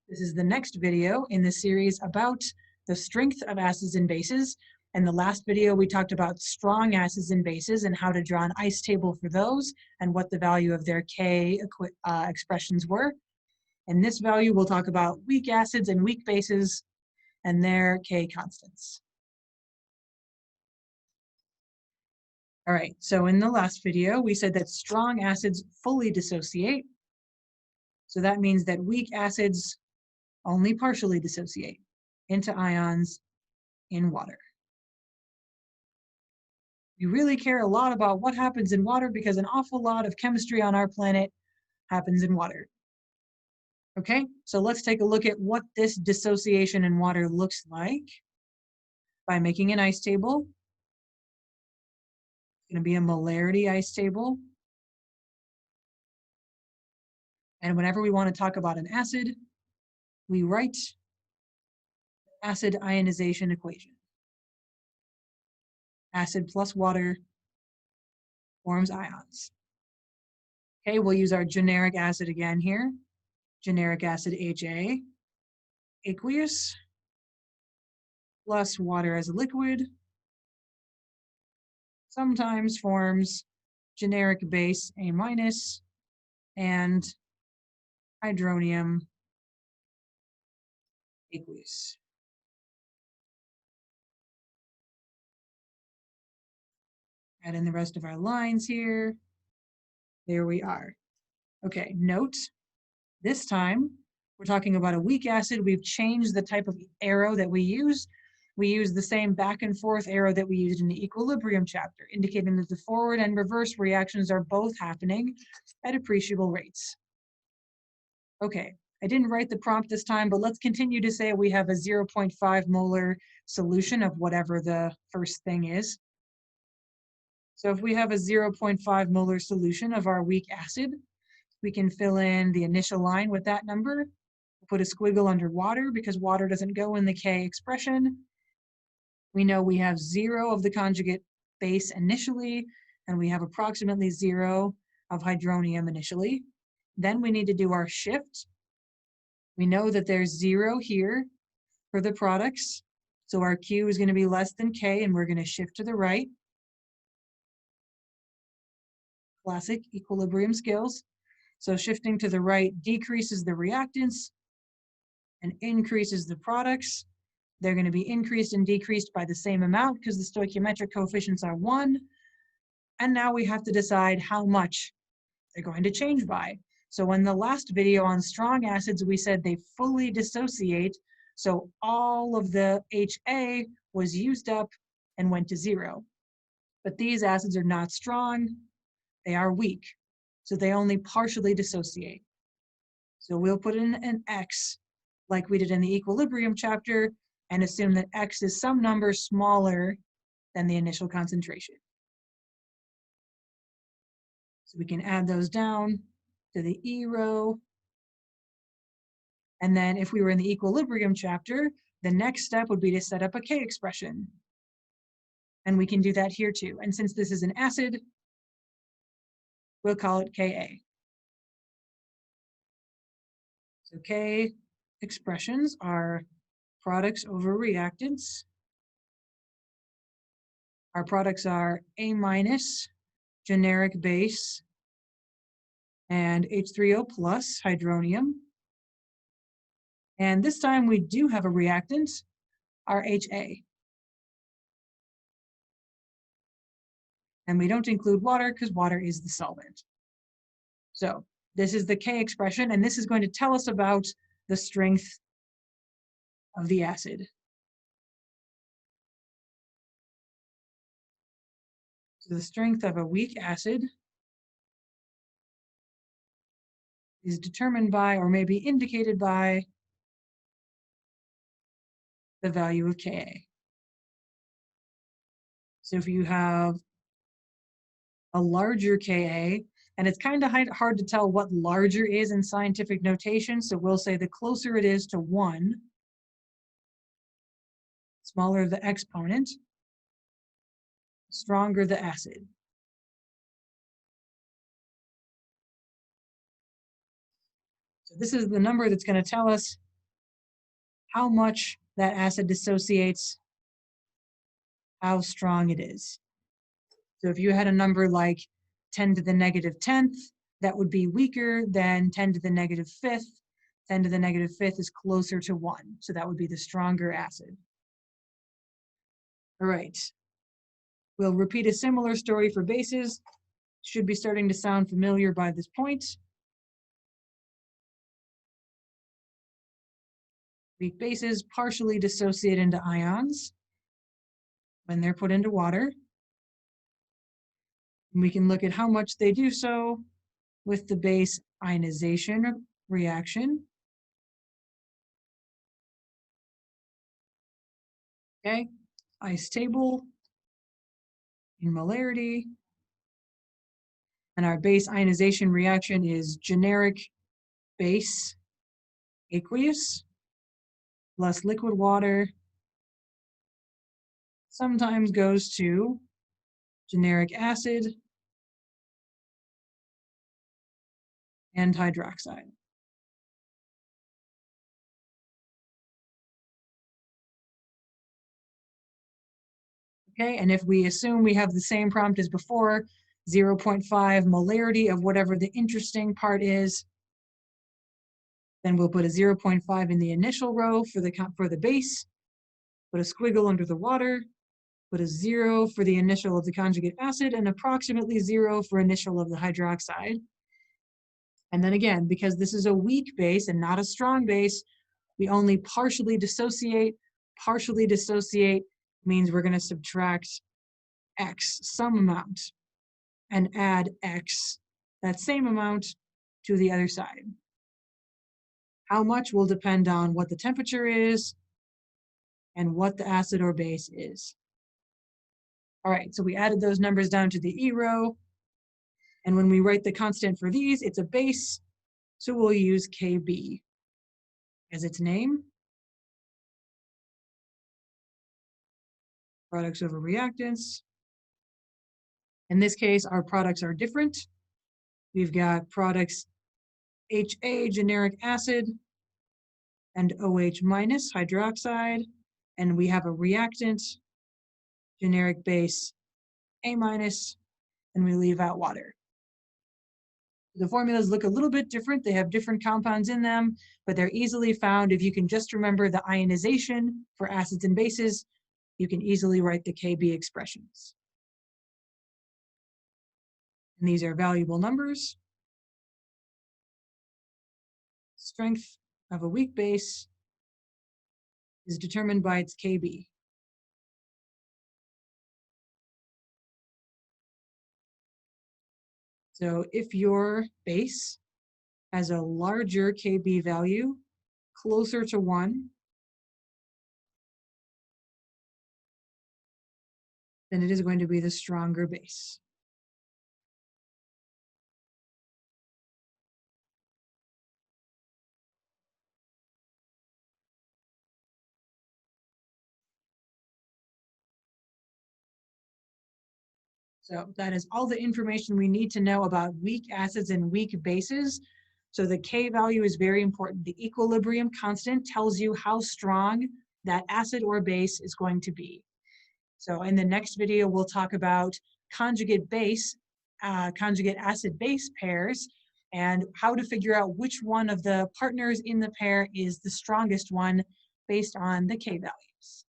This is the next video in the series about the strength of acids and bases. In the last video, we talked about strong acids and bases and how to draw an ice table for those and what the value of their K expressions were. In this value, we'll talk about weak acids and weak bases and their K constants. All right, so in the last video, we said that strong acids fully dissociate. So that means that weak acids only partially dissociate into ions in water. We really care a lot about what happens in water because an awful lot of chemistry on our planet happens in water. Okay, so let's take a look at what this dissociation in water looks like by making an ice table. It's going to be a molarity ice table. And whenever we want to talk about an acid, we write acid ionization equation. Acid plus water forms ions. Okay, we'll use our generic acid again here. Generic acid HA, aqueous, plus water as a liquid, sometimes forms generic base A minus and hydronium aqueous. Add in the rest of our lines here. There we are. Okay, note, this time we're talking about a weak acid. We've changed the type of arrow that we use. We use the same back and forth arrow that we used in the equilibrium chapter, indicating that the forward and reverse reactions are both happening at appreciable rates. Okay, I didn't write the prompt this time, but let's continue to say we have a 0.5 molar solution of whatever the first thing is. So if we have a 0.5 molar solution of our weak acid, we can fill in the initial line with that number. We'll put a squiggle under water because water doesn't go in the K expression. We know we have 0 of the conjugate base initially, and we have approximately 0 of hydronium initially. Then we need to do our shift. We know that there's 0 here for the products. So our Q is going to be less than K, and we're going to shift to the right. Classic equilibrium skills. So shifting to the right decreases the reactants and increases the products. They're going to be increased and decreased by the same amount because the stoichiometric coefficients are 1. And now we have to decide how much they're going to change by. So in the last video on strong acids, we said they fully dissociate. So all of the HA was used up and went to 0. But these acids are not strong. They are weak, so they only partially dissociate. So we'll put in an X like we did in the equilibrium chapter and assume that X is some number smaller than the initial concentration. So we can add those down to the E row. And then if we were in the equilibrium chapter, the next step would be to set up a K expression. And we can do that here too. And since this is an acid, we'll call it Ka. So K expressions are products over reactants. Our products are A minus, generic base, and H3O plus, hydronium. And this time we do have a reactant, our HA. And we don't include water because water is the solvent. So this is the K expression, and this is going to tell us about the strength of the acid. So the strength of a weak acid is determined by, or may be indicated by, the value of Ka. So if you have a larger Ka, and it's kind of hard to tell what larger is in scientific notation, so we'll say the closer it is to 1, smaller the exponent, stronger the acid. So this is the number that's going to tell us how much that acid dissociates, how strong it is. So if you had a number like 10 to the negative 10th, that would be weaker than 10 to the negative 5th. 10 to the negative 5th is closer to 1. So that would be the stronger acid. All right. We'll repeat a similar story for bases. Should be starting to sound familiar by this point. Weak bases partially dissociate into ions when they're put into water. And we can look at how much they do so with the base ionization reaction. Okay, ice table in molarity. And our base ionization reaction is generic base aqueous plus liquid water sometimes goes to generic acid and hydroxide. Okay, and if we assume we have the same prompt as before, 0.5 molarity of whatever the interesting part is, then we'll put a 0.5 in the initial row for the base, put a squiggle under the water, put a 0 for the initial of the conjugate acid, and approximately 0 for initial of the hydroxide. And then again, because this is a weak base and not a strong base, we only partially dissociate. Partially dissociate means we're going to subtract X, some amount, and add X, that same amount, to the other side. How much will depend on what the temperature is and what the acid or base is. All right, so we added those numbers down to the E row. And when we write the constant for these, it's a base, so we'll use Kb as its name. Products over reactants. In this case, our products are different. We've got products HA, generic acid, and OH minus, hydroxide, and we have a reactant, generic base, A minus, and we leave out water. The formulas look a little bit different. They have different compounds in them, but they're easily found. If you can just remember the ionization for acids and bases, you can easily write the Kb expressions. And these are valuable numbers. Strength of a weak base is determined by its Kb. So if your base has a larger Kb value, closer to 1, then it is going to be the stronger base. So that is all the information we need to know about weak acids and weak bases. So the K value is very important. The equilibrium constant tells you how strong that acid or base is going to be. So in the next video, we'll talk about conjugate acid-base pairs and how to figure out which one of the partners in the pair is the strongest one based on the K values.